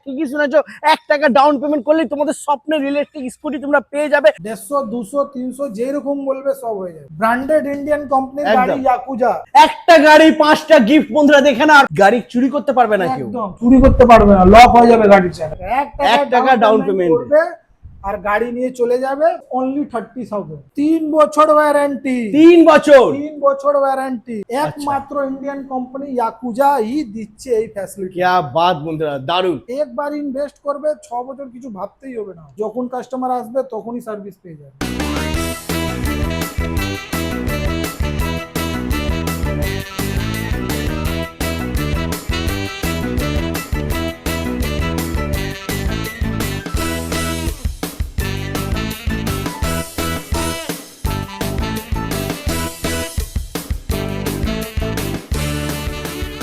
কি কি শুনেছো 1 টাকা ডাউন পেমেন্ট করলেই তোমাদের স্বপ্নের ইলেকট্রিক স্কুটি তোমরা পেয়ে যাবে। 150, 200, 300 যেরকম বলবে সব হয়ে যাবে। ব্র্যান্ডেড ইন্ডিয়ান কোম্পানির গাড়ি একদম। ইয়াকুজা। একটা গাড়ি 5টা গিফট বন্ধুরা দেখে না, আর গাড়ি চুরি করতে পারবে না কেউ। একদম চুরি করতে পারবে না, লক হয়ে যাবে গাড়ির চাকা। 1 টাকা ডাউন পেমেন্ট করবে আর গাড়ি নিয়ে চলে যাবে অনলি 30,000। 3 বছর ওয়ারেন্টি। 3 বছর 3 বছর ওয়ারেন্টি। একমাত্র ইন্ডিয়ান কোম্পানি ইয়াকুজা ই দিচ্ছে এই ফ্যাসিলিটি। क्या बात বন্ধুরা, দারুন। একবার ইনভেস্ট করবে 6 বছর কিছু ভাবতেই হবে না, যখন কাস্টমার আসবে তখনই সার্ভিস পেয়ে যাবে।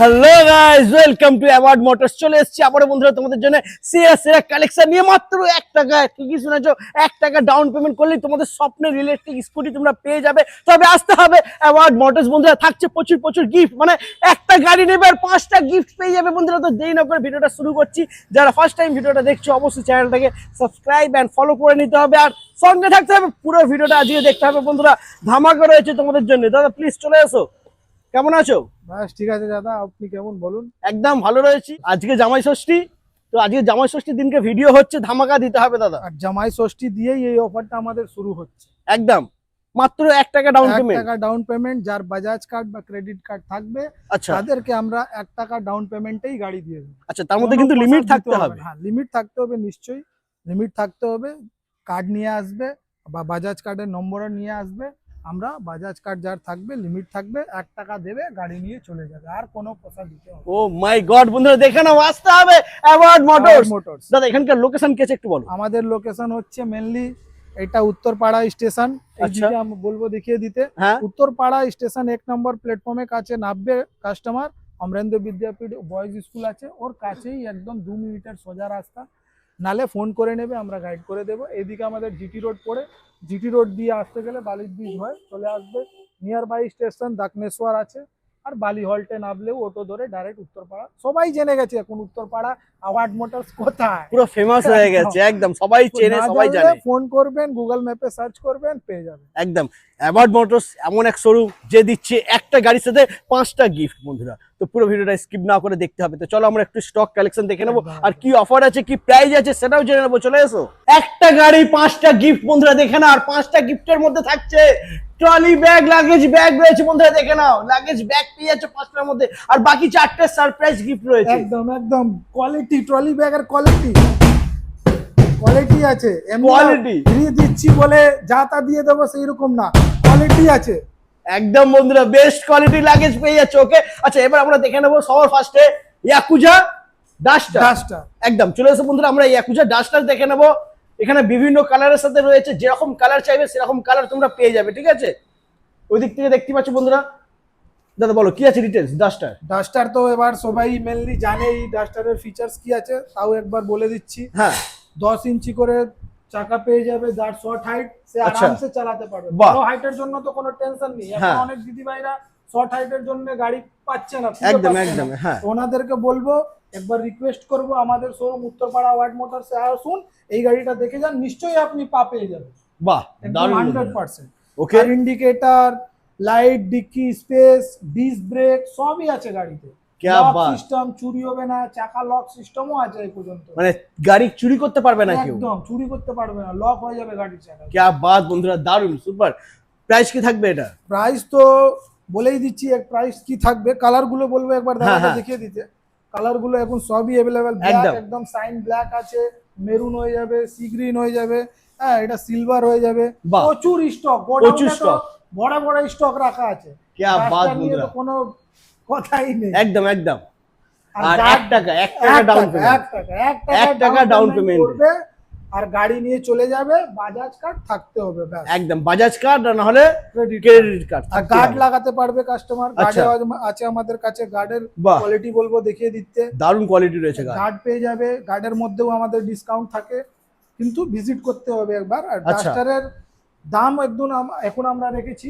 Hello guys, welcome to award motors. চলে এসেছি আবার বন্ধুরা তোমাদের জন্য সেরা কালেকশন নিয়ে। মাত্র 1 টাকায়, কি কি শুনেছো, 1 টাকা ডাউন পেমেন্ট করলেই তোমাদের স্বপ্নের ইলেকট্রিক স্কুটি তোমরা পেয়ে যাবে। তবে আসতে হবে অ্যাওয়ার্ড মোটরস বন্ধুরা, থাকছে প্রচুর প্রচুর গিফট, মানে একটা গাড়ি নেবে আর 5টা গিফট পেয়ে যাবে বন্ধুরা। তো দেরি না করে ভিডিওটা শুরু করছি। যারা ফার্স্ট টাইম ভিডিওটা দেখছো অবশ্যই চ্যানেলটাকে সাবস্ক্রাইব এন্ড ফলো করে নিতে হবে, আর সঙ্গে থাকতে হবে, পুরো ভিডিওটা আজকে দেখতে হবে বন্ধুরা। ধামাকা রয়েছে তোমাদের জন্য। দাদা প্লিজ চলে এসো। কেমন আছো? বাস ঠিক আছে দাদা, আপনি কেমন বলুন? একদম ভালো রয়েছি। আজকে জামাই ষষ্ঠী, তো আজকে জামাই ষষ্ঠীর দিনকে ভিডিও হচ্ছে, ধামাকা দিতে হবে দাদা। আর জামাই ষষ্ঠী দিয়েই এই অফারটা আমাদের শুরু হচ্ছে। একদম মাত্র 1 টাকা ডাউন 1 পেমেন্ট। টাকা ডাউন পেমেন্ট, যার বাজাজ কার্ড বা ক্রেডিট কার্ড থাকবে আচ্ছা তাদেরকে আমরা 1 টাকা ডাউন পেমেন্টেই গাড়ি দিয়ে দেবো। আচ্ছা, তার মধ্যে কিন্তু লিমিট থাকতে হবে। হ্যাঁ, লিমিট থাকতে হবে, নিশ্চয়ই লিমিট থাকতে হবে। কার্ড নিয়ে আসবে বা বাজাজ কার্ডের নম্বর নিয়ে আসবে। আমরা বাজাজ কার্ড যার থাকবে, লিমিট থাকবে, 1 টাকা দেবে, গাড়ি নিয়ে চলে যাবে, আর কোনো পয়সা দিতে হবে। ও মাই গড বন্ধুরা, দেখে নাও, আসতে হবে অ্যাওয়ার্ড মোটরস। মোটরস দাদা এখানকার লোকেশন কি আছে একটু বলো। আমাদের লোকেশন হচ্ছে মেনলি এটা উত্তরপাড়া স্টেশন। আচ্ছা। এইদিকে আমি বলবো দেখিয়ে দিতে। হ্যাঁ উত্তরপাড়া স্টেশন 1 নম্বর প্ল্যাটফর্মের কাছে নামবে কাস্টমার। অমরেন্দ্র বিদ্যাপীঠ বয়েজ স্কুল আছে, ওর কাছেই একদম 2 মিনিটের সোজা রাস্তা। নালে ফোন করে নেবে, আমরা গাইড করে দেবো। এদিকে আমাদের জিটি রোড পড়ে, জিটি রোড দিয়ে আসতে গেলে বালির ব্রিজ হয়ে চলে আসবে। নিয়ার বাই স্টেশন দক্ষিণেশ্বর আছে, আর বালি হল্টে নামলেও অটো ধরে ডাইরেক্ট উত্তরপাড়া। সবাই জেনে গেছে এখন উত্তরপাড়া অ্যাওয়ার্ড মোটরস কোথায়। পুরো ফেমাস হয়ে গেছে, একদম সবাই চেনে, না সবাই জানলে জানে। ফোন করবেন, গুগল ম্যাপে সার্চ করবেন, পেয়ে যাবেন। একদম অ্যাওয়ার্ড মোটরস এমন এক শোরুম যে দিচ্ছে একটা গাড়ির সাথে 5টা গিফট বন্ধুরা। তো পুরো ভিডিওটা স্কিপ না করে দেখতে হবে। তো চলো আমরা একটু স্টক কালেকশন দেখে নেবো, আর কি অফার আছে, কি প্রাইস আছে সেটাও জেনে নেবো। চলে এসো। একটা গাড়ি 5টা গিফট বন্ধুরা দেখে নাও, আর 5টা গিফটের মধ্যে থাকছে ট্রলি ব্যাগ, লাগেজ ব্যাগ রয়েছে বন্ধুরা, দেখে নাও। লাগেজ ব্যাগ পেয়ে যাচ্ছে 5টার মধ্যে, আর বাকি 4টে সারপ্রাইজ গিফট রয়েছে। একদম একদম কোয়ালিটি, ট্রলি ব্যাগের কোয়ালিটি আছে। কোয়ালিটি ফ্রি দিচ্ছি বলে যা তা দিয়ে দেবো সেই রকম না, কোয়ালিটি আছে একদম বন্ধুরা, বেস্ট কোয়ালিটি লাগেজ পেয়ে যাচ্ছে। ওকে আচ্ছা, এবার আমরা দেখে নেবো সবার ফার্স্টে ইয়াকুজা ডাস্টার। একদম চলে এসো বন্ধুরা, আমরা ইয়াকুজা ডাস্টার দেখে নেবো। এখানে বিভিন্ন কালারের সাথে রয়েছে, যেরকম কালার চাইবে সেরকম কালার তোমরা পেয়ে যাবে, ঠিক আছে? ওই দিক থেকে দেখতে পাচ্ছ বন্ধুরা। দাদা বলো কি আছে ডিটেলস ডাস্টার। ডাস্টার তো এবার সবাই মেনলি জানে এই ডাস্টারের ফিচার্স কি আছে, তাও একবার বলে দিচ্ছি। হ্যাঁ 10 ইঞ্চি করে চাকা পেয়ে যাবে, যার শর্ট হাইট সে আচ্ছা। আরামসে চালাতে পারবে। বাহ। বড় হাইটের জন্য তো কোনো টেনশন নেই। এখন হ্যাঁ। অনেক দিদি ভাইরা শর্ট হাইটের জন্য গাড়ি পাচ্ছে না, খুঁজে একদম পাচ্ছে না। একদম হ্যাঁ। তো ওনাদেরকে বলবো, একবার রিকোয়েস্ট করবো, আমাদের শোরুম উত্তরপাড়া ওয়ার্ড মোটরসে আসুন, এই গাড়িটা দেখে যান, নিশ্চয়ই আপনি পেয়ে যাবেন বাহ একদম দারুণ 100%। ওকে আর indicator, light, dicky space, disc brake সবই আছে গাড়িতে। क्या बात। সিস্টেম চুরি হবে না, চাকা লক সিস্টেমও আছে এই পর্যন্ত। মানে গাড়ি চুরি করতে পারবে না কেউ, একদম চুরি করতে পারবে না, লক হয়ে যাবে গাড়ির চাকা। क्या बात বন্ধুরা, দারুণ সুপার। প্রাইস কি থাকবে এটা? প্রাইস তো বলেই দিচ্ছি, এক প্রাইস কি থাকবে। কালার গুলো বলবো একবার, দাদাকে দেখিয়ে দিতে। কালার গুলো এখন সবই अवेलेबल। ব্ল্যাক, একদম সাইন ব্ল্যাক আছে, মেরুন হয়ে যাবে, সি গ্রিন হয়ে যাবে, হ্যাঁ এটা সিলভার হয়ে যাবে। প্রচুর স্টক, প্রচুর স্টক, বড় বড় স্টক রাখা আছে। क्या बात বন্ধুরা, তো কোনো কথাই নেই। একদম একদম। আর আর 1 টাকা ডাউন পেমেন্ট, 1 টাকা ডাউন পেমেন্ট করবে আর গাড়ি নিয়ে চলে যাবে। বাজাজ কার্ড থাকতে হবে, ব্যাস। একদম বাজাজ কার্ড, না হলে ক্রেডিট কার্ড। আর গার্ড লাগাতে পারবে কাস্টমার। আচ্ছা। গার্ড আছে আমাদের কাছে, গার্ডের বাহ। কোয়ালিটি বলবো দেখিয়ে দিতে। দারুণ কোয়ালিটি রয়েছে গার্ড। গার্ড পেয়ে যাবে, গার্ডের মধ্যেও আমাদের ডিসকাউন্ট থাকে, কিন্তু ভিজিট করতে হবে একবার। আর আচ্ছা। ডাস্টারের দাম একদম এখন আমরা রেখেছি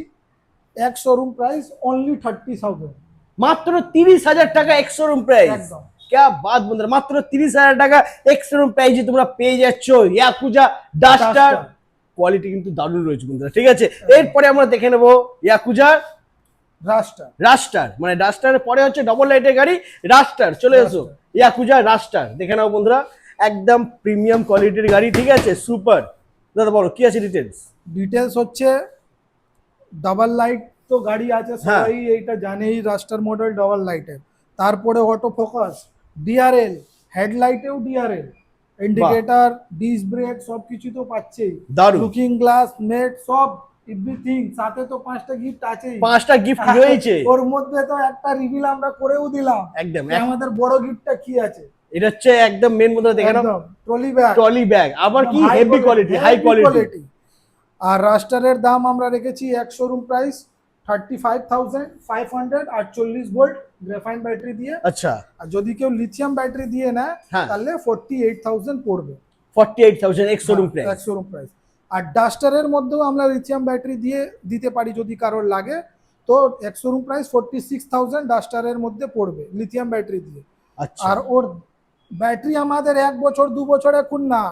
এক শোরুম প্রাইস অনলি 30,000। মাত্র 30,000 টাকা এক শোরুম প্রাইস। একদম क्या बात বন্ধুরা, মাত্র 30,000 টাকা এক্স-শোরুম প্রাইসে তোমরা পেয়ে যাচ্ছ ইয়াকুজা ডাস্টার। কোয়ালিটি কিন্তু দারুণ রয়েছে বন্ধুরা, ঠিক আছে। এরপরে আমরা দেখে নেবো ইয়াকুজা রাস্টার। রাস্টার, মানে ডাস্টারের পরে হচ্ছে ডবল লাইটের গাড়ি রাস্টার। চলে এসো ইয়াকুজা রাস্টার দেখে নাও বন্ধুরা, একদম প্রিমিয়াম কোয়ালিটির গাড়ি, ঠিক আছে, সুপার। দাদা বলো কি আছে ডিটেলস? ডিটেলস হচ্ছে ডাবল লাইট তো গাড়ি আছে, হ্যাঁ। সবাই এইটা জানেই, রাস্টার মডেল ডাবল লাইটের। তারপরে অটো ফোকাস, ডিআরএল, হেডলাইটেও ডিআরএল, ইন্ডিকেটর, ডিস ব্রেক সবকিছু তো পাচ্ছেই। দারুণ। লুকিং গ্লাস, নেট, সব এভরিথিং। সাথে তো 5টা গিফট আছেই। 5টা গিফট রয়েছে, ওর মধ্যে তো একটা রিভিল আমরা করেও দিলাম একদম। যে আমাদের বড় গিফটটা কি আছে। এটা হচ্ছে একদম মেন বন্ধুরা দেখে নাও, ট্রলি ব্যাগ। ট্রলি ব্যাগ, আবার কি হেভি কোয়ালিটি, হাই কোয়ালিটি। আর রাস্টারের দাম আমরা রেখেছি এক showroom price 35,500 volt graphene battery দিয়ে। আচ্ছা, আর যদি কেউ লিথিয়াম ব্যাটারি দিয়ে নেয় হ্যাঁ। তাহলে 48,000 পড়বে 48,000 এক্স শোরুম প্রাইস। এক শোরুম প্রাইস। আর ডাস্টারের মধ্যেও আমরা লিথিয়াম ব্যাটারি দিয়ে দিতে পারি যদি কারোর লাগে, তো এক শোরুম প্রাইস 46,000 ডাস্টারের মধ্যে পড়বে লিথিয়াম ব্যাটারি দিয়ে। আচ্ছা, আর ওর ব্যাটারি আমাদের 1 বছর 2 বছর এখন না,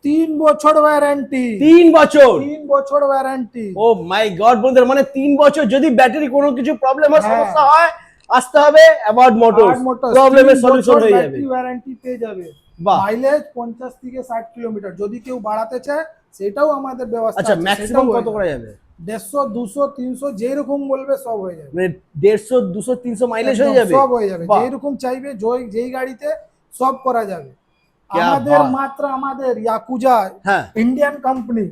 3 বছর ওয়ারেন্টি। 3 বছর? 3 বছর ওয়ারেন্টি। ও মাই গড বন্ধুরা, মানে 3 বছর যদি ব্যাটারি কোনো কিছু প্রবলেম হয়, হ্যাঁ। সমস্যা হয়, আসতে হবে অ্যাওয়ার্ড মোটরস, প্রবলেমের সলিউশন হয়ে যাবে। ওয়ারেন্টি পেয়ে যাবে। বাহ। মাইলেজ 50 থেকে 60 কিলোমিটার। যদি কেউ বাড়াতে চায় সেটাও আমাদের ব্যবস্থা আচ্ছা, আছে, ম্যাক্সিমাম সেটাও কত হয়ে করা যাবে। যাবে? 150, 200, 300 যেরকম বলবে সব হয়ে যাবে। মানে 150, 200, 300 মাইলেজ হয়ে একদম যাবে? সব হয়ে যাবে, বাহ। যেরকম চাইবে যেই গাড়িতে সব করা যাবে। क्या আমাদের बात। মাত্র আমাদের ইয়াকুজা হ্যাঁ, ইন্ডিয়ান কোম্পানি,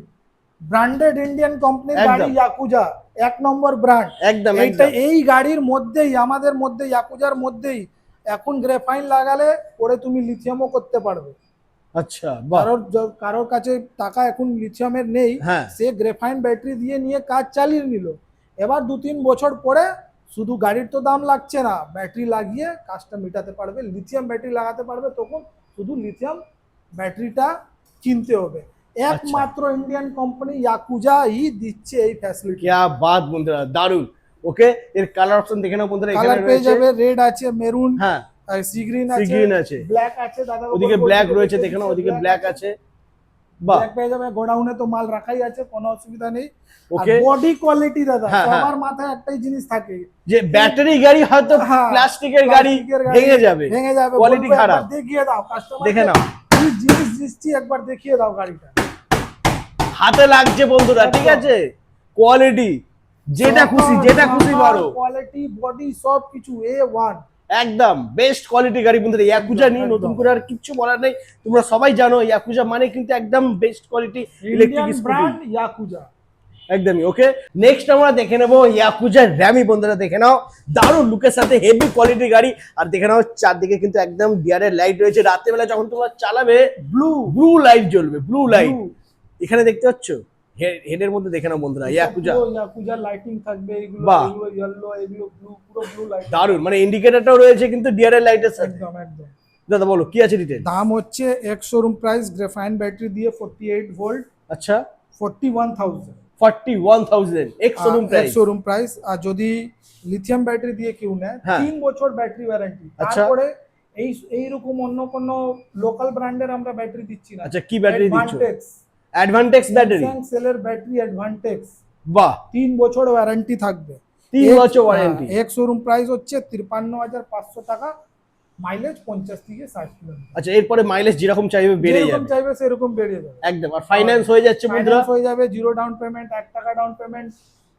ব্র্যান্ডেড ইন্ডিয়ান কোম্পানির একদম। গাড়ি ইয়াকুজা, 1 নম্বর ব্র্যান্ড। একদম এইটা একদম। এই গাড়ির মধ্যেই, আমাদের মধ্যে ইয়াকুজার মধ্যেই এখন গ্রাফাইন লাগালে পরে তুমি লিথিয়ামও করতে পারবে। আচ্ছা, বাহ। কারোর কাছে টাকা এখন লিথিয়ামের নেই, হ্যাঁ। সে গ্রাফাইন ব্যাটারি দিয়ে নিয়ে কাজ চালিয়ে নিল। এবার 2-3 বছর পরে শুধু গাড়ির তো দাম লাগছে না, ব্যাটারি লাগিয়ে কাজটা মেটাতে পারবে। লিথিয়াম ব্যাটারি লাগাতে পারবে, তখন শুধু লিথিয়াম ব্যাটারিটা কিনতে হবে। একমাত্র ইন্ডিয়ান কোম্পানি ইয়াকুজাই দিচ্ছে এই ফ্যাসিলিটি। क्या बात বন্ধুরা, দারুন। ওকে, এর কালার অপশন দেখে নাও বন্ধুরা, কালার এখানে পেয়ে রয়েছে। যাবে, রেড আছে, মেরুন, হ্যাঁ, আর সি গ্রিন সি আছে, গ্রিন আছে, ব্ল্যাক আছে। দাদা ওদিকে ব্ল্যাক রয়েছে দেখে নাও, ওদিকে ব্ল্যাক আছে। বাহ, ব্ল্যাক পেয়ে যাবে। গোডাউনে তো মাল রাখাই আছে, কোনো অসুবিধা নেই। ওকে। বডি কোয়ালিটি দাদা, হ্যাঁ, হ্যাঁ। সবার মাথায় একটাই জিনিস থাকে যে ব্যাটারি গাড়ি হয়তো হ্যাঁ, প্লাস্টিকের গাড়ি প্লাস্টিকের গাড়ি ভেঙে যাবে, ভেঙে যাবে, কোয়ালিটি বলবে খারাপ। একবার দেখিয়ে দাও কাস্টমার, দেখে নাও, কি জিনিস দিচ্ছি একবার দেখিয়ে দাও গাড়িটা। হাতে লাগছে বন্ধুরা, ঠিক আছে, কোয়ালিটি যেটা খুশি মারো। কোয়ালিটি, বডি সব কিছু A1, একদম বেস্ট কোয়ালিটি গাড়ি বন্ধুরা। ইয়াকুজা নিয়ে নতুন একদম। করে আর কিচ্ছু বলার নেই, তোমরা সবাই জানো ইয়াকুজা মানে কিন্তু একদম best quality electric Indian scooty. Brand yakuza. একদমই। ওকে, নেক্সট আমরা দেখে নেবো ইয়াকুজা র্যামি বন্ধুরা, দেখে নাও, দারুণ লুকের সাথে হেভি কোয়ালিটির গাড়ি। আর দেখে নাও চারদিকে কিন্তু একদম ডিআরএল লাইট রয়েছে, রাতের বেলা যখন তোমরা চালাবে ব্লু লাইট জ্বলবে, ব্লু লাইট এখানে দেখতে পাচ্ছ হেডের মধ্যে। দেখে নাও বন্ধুরা, ইয়াকুজা ইয়াকুজা লাইটিং থাকবে, এগুলো বাহ। এগুলো ইয়েলো, এগুলো ব্লু, পুরো ব্লু লাইট। দারুণ, মানে ইন্ডিকেটরটাও রয়েছে কিন্তু ডিআরএল লাইটের সাথে। একদম একদম। দাদা বলো কি আছে ডিটেল? দাম হচ্ছে এক শোরুম প্রাইস গ্রাফাইন ব্যাটারি দিয়ে 48 ভোল্ট আচ্ছা, 41,000 41,000 ex showroom price. Showroom price. আর যদি লিথিয়াম ব্যাটারি দিয়ে কেউ নেয়, হ্যাঁ। 3 বছর ব্যাটারি ওয়ারেন্টি। আচ্ছা। তারপরে এইরকম অন্য কোন লোকাল ব্র্যান্ডের আমরা ব্যাটারি দিচ্ছি না। আচ্ছা, কি ব্যাটারি দিচ্ছ? অ্যাডভান্টেক্স, অ্যাডভান্টেক্স ব্যাটারি। স্যামসাং সেলের ব্যাটারি অ্যাডভান্টেক্স, বাহ, 3 বছর ওয়ারেন্টি থাকবে। 3 বছর ওয়ারেন্টি। এক শোরুম প্রাইস হচ্ছে 53,500 টাকা, মাইলেজ 50 থেকে 60 কিলোমিটার। আচ্ছা, এরপরে মাইলেজ যেরকম চাইবে বেড়ে যেরকম যাবে, চাইবে সেরকম বেড়ে যাবে একদম। আর ফাইন্যান্স হয়ে যাচ্ছে বন্ধুরা, Finance হয়ে যাবে, 0 ডাউন পেমেন্ট, 1 টাকা ডাউন পেমেন্ট,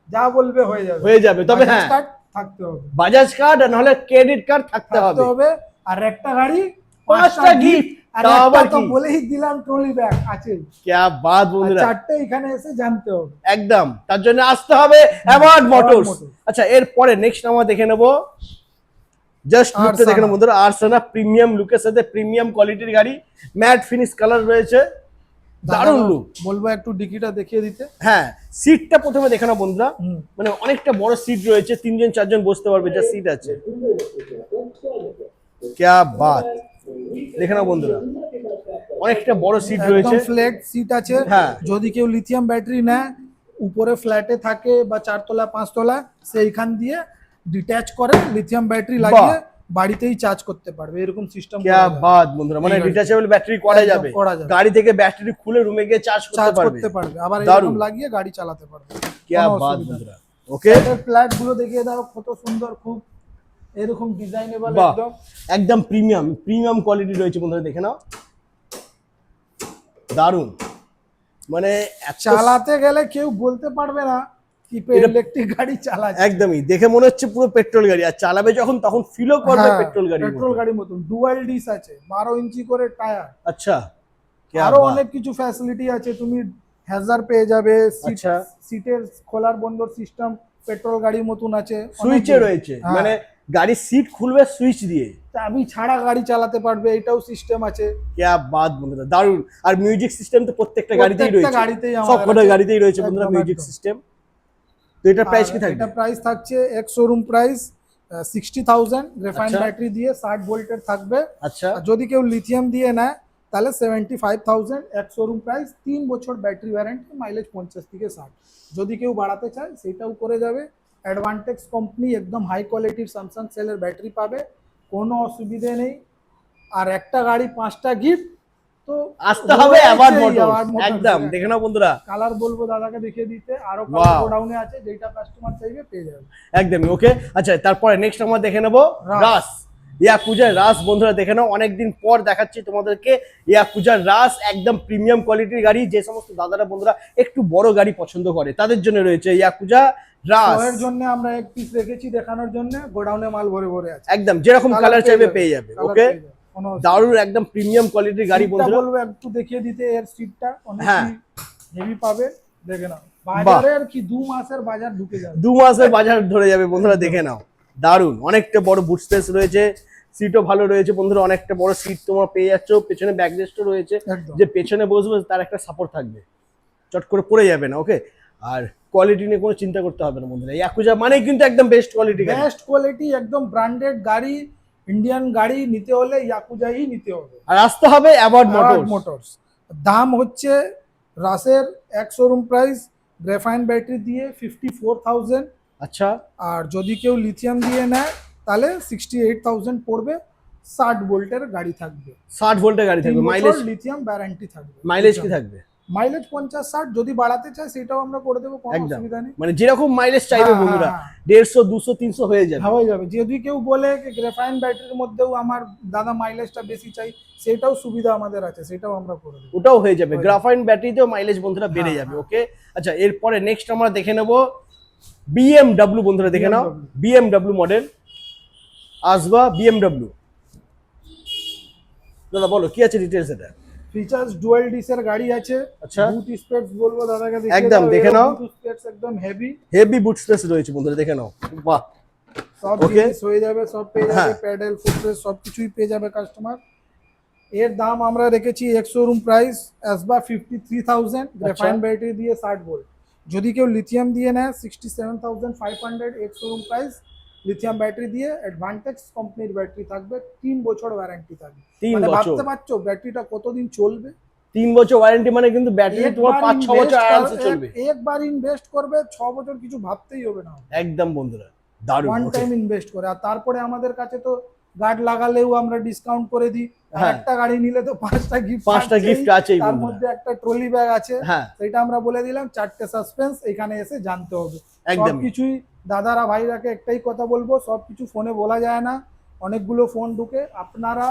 যা বলবে হয়ে যাবে। তবে বাজাজ হ্যাঁ, কার্ড থাকতে হবে, বাজাজ কার্ড আর নাহলে ক্রেডিট কার্ড থাকতে থাকতে হবে। হবে। আর একটা গাড়ি 5টা গিফট, আর তাও একটা আবার তো কি? বলেই দিলাম ট্রলি ব্যাগ আছে। क्या बात আর বন্ধুরা, 4টে এখানে এসে জানতে হবে। একদম। তার জন্য আসতে হবে অ্যাওয়ার্ড মোটরস। Motors। আচ্ছা, এরপরে নেক্সট আমরা দেখে নেব, জাস্ট লুকটা দেখে নেব বন্ধুরা, আরসানা প্রিমিয়াম লুকের সাথে প্রিমিয়াম কোয়ালিটির গাড়ি, ম্যাট ফিনিশ কালার রয়েছে, দারুণ লুক। বলবো একটু ডিকিটা দেখিয়ে দিতে। হ্যাঁ, সিটটা প্রথমে দেখে নাও বন্ধুরা, হুম। মানে অনেকটা বড় সিট রয়েছে, 3জন 4জন বসতে পারবে যা সিট আছে। क्या बात, দেখে নাও বন্ধুরা, অনেকটা বড় সিট রয়েছে, একদম ফ্ল্যাট সিট আছে। হ্যাঁ। যদি কেউ লিথিয়াম ব্যাটারি নেয়, উপরে ফ্ল্যাটে থাকে বা 4 তলা 5 তলা, সেইখান দিয়ে ডিট্যাচ করে লিথিয়াম ব্যাটারি লাগিয়ে বাড়িতেই চার্জ করতে পারবে, এরকম সিস্টেম क्या बात বন্ধুরা, মানে এই গাড়িতে। ডিটাচেবল ব্যাটারি করা একদম যাবে, করা যাবে। গাড়ি থেকে ব্যাটারি খুলে রুমে গিয়ে চার্জ চার্জ করতে পারবে। করতে পারবে, আবার দারুণ। এরকম লাগিয়ে গাড়ি চালাতে পারবে। क्या কোনো बात অসুবিধা নেই। বন্ধুরা। ওকে, সাইডের ফ্ল্যাট গুলো দেখিয়ে দাও, কত সুন্দর, খুব এরকম ডিজাইনেবল বাহ, একদম। একদম প্রিমিয়াম কোয়ালিটি রয়েছে বন্ধুরা, দেখে নাও, দারুণ। মানে চালাতে গেলে কেউ বলতে পারবে না কি এটা- ইলেকট্রিক গাড়ি চালাচ্ছে। একদমই দেখে মনে হচ্ছে পুরো পেট্রোল গাড়ি, আর চালাবে যখন তখন ফিলও করবে পেট্রোল গাড়ি। পেট্রোল গাড়ির মতন ডুয়াল ডিস আছে, 12 ইঞ্চি করে টায়ার, আচ্ছা, क्या আরো बात। অনেক কিছু ফ্যাসিলিটি আছে, তুমি হ্যাজার পেয়ে যাবে, আচ্ছা। সিটের খোলার বন্ধর সিস্টেম পেট্রোল গাড়ির মতন আছে, সুইচে রয়েছে, হ্যাঁ। মানে গাড়ির সিট খুলবে সুইচ দিয়ে। চাবি ছাড়া গাড়ি চালাতে পারবে, এটাও সিস্টেম আছে। क्या बात বন্ধুরা, দারুণ। আর মিউজিক সিস্টেম তো প্রত্যেকটা গাড়িতেই প্রত্যেকটা রয়েছে, গাড়িতেই সব আমাদের কটা আছে। গাড়িতেই রয়েছে বন্ধুরা একদম, মিউজিক একদম। সিস্টেম। তো এটা প্রাইস কি থাকবে? এটা প্রাইস থাকছে এক শোরুম প্রাইস 60,000, গ্রাফাইন আচ্ছা। ব্যাটারি দিয়ে 60 ভোল্টের থাকবে। আচ্ছা, আর যদি কেউ লিথিয়াম দিয়ে নেয় তাহলে 75,000 এক শোরুম প্রাইস, 3 বছর ব্যাটারি ওয়ারেন্টি, মাইলেজ 50 থেকে 60। যদি কেউ বাড়াতে চায় সেটাও করে যাবে। অ্যাডভান্টেক্স কোম্পানি একদম হাই কোয়ালিটির স্যামসাং সেলের ব্যাটারি পাবে, কোনো অসুবিধে নেই। আর একটা গাড়ি 5টা গিফট, তো আসতে হবে অ্যাওয়ার্ড মোটরস, মোটরস। একদম দেখে নাও বন্ধুরা, কালার বলবো দাদাকে দেখিয়ে দিতে, আরো Wow. গোডাউনে আছে, যেটা কাস্টমার চাইবে পেয়ে যাবে। একদমই ওকে। আচ্ছা, তারপরে নেক্সট আমরা দেখে নেবো রাস। রাস, ইয়াকুজার রাস বন্ধুরা, দেখে নাও, অনেকদিন পর দেখাচ্ছি তোমাদেরকে ইয়াকুজার রাস, একদম প্রিমিয়াম কোয়ালিটির গাড়ি। যে সমস্ত দাদারা বন্ধুরা একটু বড় গাড়ি পছন্দ করে তাদের জন্য রয়েছে ইয়াকুজা রাস। এর জন্য আমরা এক পিস রেখেছি দেখানোর জন্য, গোডাউনে মাল ভরে ভরে আছে, একদম যেরকম কালার চাইবে পেয়ে যাবে। Colour ওকে, পেয়ে যাবে, কোনো অসুবিধা দারুণ, একদম প্রিমিয়াম কোয়ালিটির গাড়ি নেই। সিটটা বন্ধুরা। বলবো একটু দেখিয়ে দিতে, এর সিটটা অনেক হ্যাঁ। হেভি পাবে, দেখে নাও। বাজারের কি 2 মাসের বাজার ঢুকে যাবে। 2 মাসের বাজার ধরে যাবে বন্ধুরা, দেখে নাও, দারুণ। অনেকটা বড় বুট স্পেস রয়েছে, সিটও ভালো রয়েছে বন্ধুরা, অনেকটা বড় সিট তোমরা পেয়ে যাচ্ছ, পেছনে ব্যাক রেস্টও রয়েছে, একদম। যে পেছনে বসবে তার একটা সাপোর্ট থাকবে, চট করে পড়ে যাবে না। ওকে, আর কোয়ালিটি নিয়ে কোনো চিন্তা করতে হবে না বন্ধুরা, ইয়াকুজা মানে কিন্তু একদম বেস্ট কোয়ালিটি গাড়ি। বেস্ট কোয়ালিটি, একদম ব্র্যান্ডেড গাড়ি, ইন্ডিয়ান গাড়ি নিতে হলে ইয়াকুজাই নিতে হবে। আর আসতে হবে অ্যাওয়ার্ড অ্যাওয়ার্ড মোটরস। মোটরস। দাম হচ্ছে রাসের এক শোরুম প্রাইস গ্রাফাইন ব্যাটারি দিয়ে 54,000, আচ্ছা, আর যদি কেউ লিথিয়াম দিয়ে নেয় তাহলে 68,000 পড়বে। 60 ভোল্টের গাড়ি থাকবে, 60 ভোল্টের গাড়ি থাকবে, মাইলেজ লিথিয়াম গ্যারান্টি থাকবে। মাইলেজ কি থাকবে? মাইলেজ 50-60, যদি বাড়াতে চায় সেটাও আমরা করে দেবো, কোনো একদম, অসুবিধা নেই। মানে যেরকম মাইলেজ চাইবে হ্যাঁ, বন্ধুরা, হ্যাঁ, 150, 200, 300 হয়ে যাবে। হয়ে যাবে। যদি কেউ বলে গ্রাফাইন ব্যাটারির মধ্যেও আমার দাদা মাইলেজটা বেশি চাই, সেটাও সুবিধা আমাদের আছে, সেটাও আমরা করে দেবো। ওটাও হয়ে যাবে, হয়ে যাবে। গ্রাফাইন ব্যাটারিতেও মাইলেজ বন্ধুরা বেড়ে হ্যাঁ, যাবে। হ্যাঁ। ওকে, আচ্ছা, এরপরে নেক্সট আমরা দেখে নেব বিএমডব্লিউ বন্ধুরা, দেখে নাও, বিএমডব্লিউ মডেল আসবা, বিএমডব্লিউ। দাদা বলো কি আছে ডিটেইলস এটা? ফিচার্স ডুয়াল ডিসের গাড়ি আছে। আচ্ছা। বুট স্পেস বলবো দাদাকে দেখিয়ে একদম দাও, দেখে এর নাও। বুট স্পেস একদম হেভি, হেভি বুট স্পেস রয়েছে বন্ধুরা, দেখে নাও, বাহ। সব Okay. জিনিস হয়ে যাবে, সব পেয়ে যাবে, হ্যাঁ। প্যাডেল ফুটরেস্ট সব কিছুই পেয়ে যাবে কাস্টমার। এর দাম আমরা রেখেছি এক শোরুম প্রাইস আসবা 53,000, গ্রাফাইন ব্যাটারি দিয়ে 60 ভোল্ট। যদি কেউ লিথিয়াম দিয়ে নেয় 67,500 এক শোরুম প্রাইস, লিথিয়াম ব্যাটারি দিয়ে। অ্যাডভান্টেক্স কোম্পানির ব্যাটারি থাকবে, 3 বছর ওয়ারেন্টি থাকবে। 3 মানে বছর, ভাবতে পারছো ব্যাটারিটা কতদিন চলবে? 3 বছর ওয়ারেন্টি, মানে কিন্তু ব্যাটারি তোমার 5-6 বছর আরামসে চলবে। একবার ইনভেস্ট করবে 6 বছর কিছু ভাবতেই হবে না, একদম বন্ধুরা, দারুণ। ওয়ান টাইম ইনভেস্ট করে। আর তারপরে আমাদের কাছে তো গার্ড লাগালেও আমরা ডিসকাউন্ট করে দিই। আর হ্যাঁ। একটা গাড়ি নিলে তো 5টা গিফট, 5টা গিফট আছেই তার বন্ধুরা। মধ্যে একটা ট্রলি ব্যাগ আছে, হ্যাঁ, সেটা আমরা বলে দিলাম। 4টে সাসপেন্স, এখানে এসে জানতে হবে একদমই। সবকিছুই। দাদারা ভাইরাকে একটাই কথা বলবো, সবকিছু ফোনে বলা যায় না, অনেকগুলো ফোন ঢুকে। আপনারা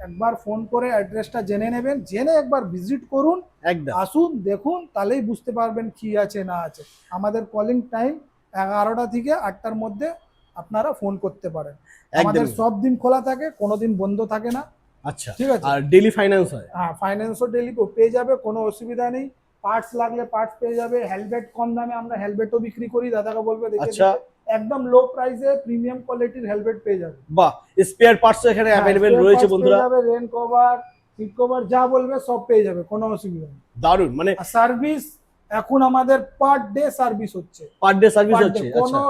একবার ফোন করে অ্যাড্রেসটা জেনে নেবেন, জেনে একবার ভিজিট করুন, একদম, আসুন, দেখুন, তাহলেই বুঝতে পারবেন কি আছে না আছে। আমাদের কলিং টাইম 11টা থেকে 8টার মধ্যে আপনারা ফোন করতে পারেন। আমাদের একদম। সব দিন খোলা থাকে, কোনোদিন বন্ধ থাকে না। আচ্ছা, ঠিক আছে। আর ডেইলি ফাইন্যান্স হয়? হ্যাঁ, ফাইন্যান্সও ডেলি পেয়ে যাবে, কোনো অসুবিধা নেই। পার্টস লাগলে পার্টস পেয়ে যাবে। হেলমেট কম দামে আমরা হেলমেটও বিক্রি করি, দাদাকে বলবে দেখে আচ্ছা। দিতে। একদম লো প্রাইসে প্রিমিয়াম কোয়ালিটির হেলমেট পেয়ে যাবে। বাহ, স্পেয়ার পার্টসও এখানে অ্যাভেলেবেল spare রয়েছে parts বন্ধুরা, পেয়ে যাবে, রেন কভার, সিট কভার যা বলবে সব পেয়ে যাবে, কোনো অসুবিধা নেই। দারুণ। মানে আর সার্ভিস এখন আমাদের পার ডে সার্ভিস হচ্ছে, পার ডে সার্ভিস per হচ্ছে? day, আচ্ছা, কোনো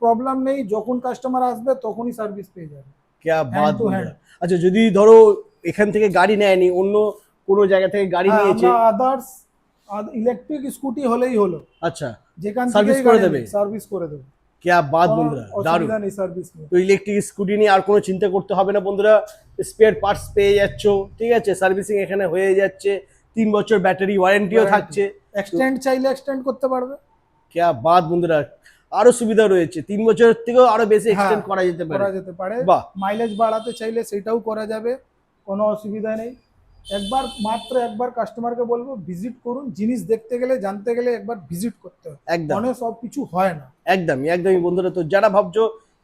প্রবলেম নেই, যখন কাস্টমার আসবে তখনই সার্ভিস পেয়ে যাবে। क्या Hand बात to বন্ধুরা। hand। আচ্ছা, যদি ধরো এখান থেকে গাড়ি নেয়নি, অন্য কোনো জায়গা থেকে গাড়ি নিয়েছে, আদার্স ইলেকট্রিক স্কুটি হলেই হলো, আচ্ছা, যেখান Service থেকে করে দেবে? সার্ভিস করে দেবে। क्या बात কোনো বন্ধুরা, দারুণ। অসুবিধা নেই সার্ভিস নিয়ে। তো ইলেকট্রিক স্কুটি নিয়ে আর কোনো চিন্তা করতে হবে না বন্ধুরা, স্পেয়ার পার্টস পেয়ে যাচ্ছ, ঠিক আছে, সার্ভিসিং এখানে হয়ে যাচ্ছে, 3 বছর ব্যাটারি ওয়ারেন্টিও থাকছে। এক্সটেন্ড চাইলে এক্সটেন্ড করতে পারবে। क्या बात বন্ধুরা, আরো সুবিধা রয়েছে, 3 বছরের থেকেও আরো বেশি এক্সটেন্ড করা যেতে পারে। করা যেতে পারে। বাহ। মাইলেজ বাড়াতে চাইলে সেটাও করা যাবে, কোনো অসুবিধা নেই। একবার কাস্টমারকে বলবো ভিজিট করুন, জিনিস দেখতে গেলে জানতে গেলে একবার ভিজিট করতে হবে, একদম মনে সব কিছু হয় না। একদমই বন্ধুরা, তো যারা ভাবছো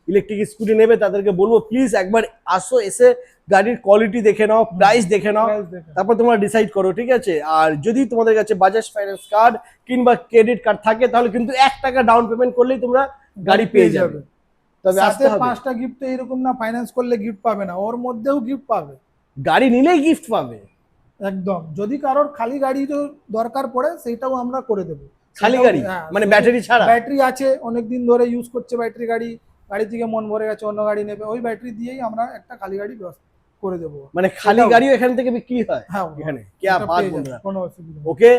ইলেকট্রিক স্কুটি নেবে তাদেরকে বলবো প্লিজ একবার আসো, এসে গাড়ির কোয়ালিটি দেখে নাও, প্রাইস দেখে নাও, Price দেখে। তারপর তোমরা ডিসাইড করো, ঠিক আছে। আর যদি তোমাদের কাছে বাজাজ ফাইন্যান্স কার্ড কিংবা ক্রেডিট কার্ড থাকে তাহলে কিন্তু 1 টাকা ডাউন পেমেন্ট করলেই তোমরা গাড়ি পেয়ে যাবে। তবে সাথে আসতে হবে, 5টা গিফট এরকম না, ফাইন্যান্স করলে গিফট পাবে না, ওর মধ্যেও গিফট পাবে। গাড়ি নিলেই গিফট পাবে। একদম, যদি কারোর খালি গাড়ি দরকার পড়ে সেইটাও আমরা করে দেবো। খালি গাড়ি মানে ব্যাটারি ছাড়া? ব্যাটারি আছে, অনেকদিন ধরে ইউজ করছে ব্যাটারি গাড়ি, গাড়ি থেকে মন ভরে গেছে, অন্য গাড়ি নেবে, ওই ব্যাটারি দিয়েই আমরা একটা খালি গাড়ি ব্যবস্থা করে দেবো। মানে খালি সেটাও- গাড়িও এখান থেকে বিক্রি হয় হ্যাঁ এখানে? ওটা क्या बात পেয়ে যাবে, বন্ধুরা, কোনো অসুবিধা নেই। ওকে।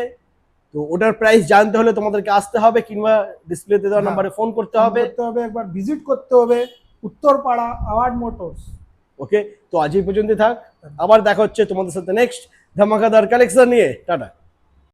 তো ওটার প্রাইস জানতে হলে তোমাদেরকে আসতে হবে কিংবা ডিসপ্লেতে দেওয়া হ্যাঁ। নাম্বারে ফোন করতে হবে। একবার ভিজিট করতে হবে, উত্তরপাড়া আওয়ার্ড মোটরস। ওকে, তো আজ এই পর্যন্ত থাক, আবার দেখা হচ্ছে তোমাদের সাথে নেক্সট ধামাকাদার কালেকশন নিয়ে। টাটা।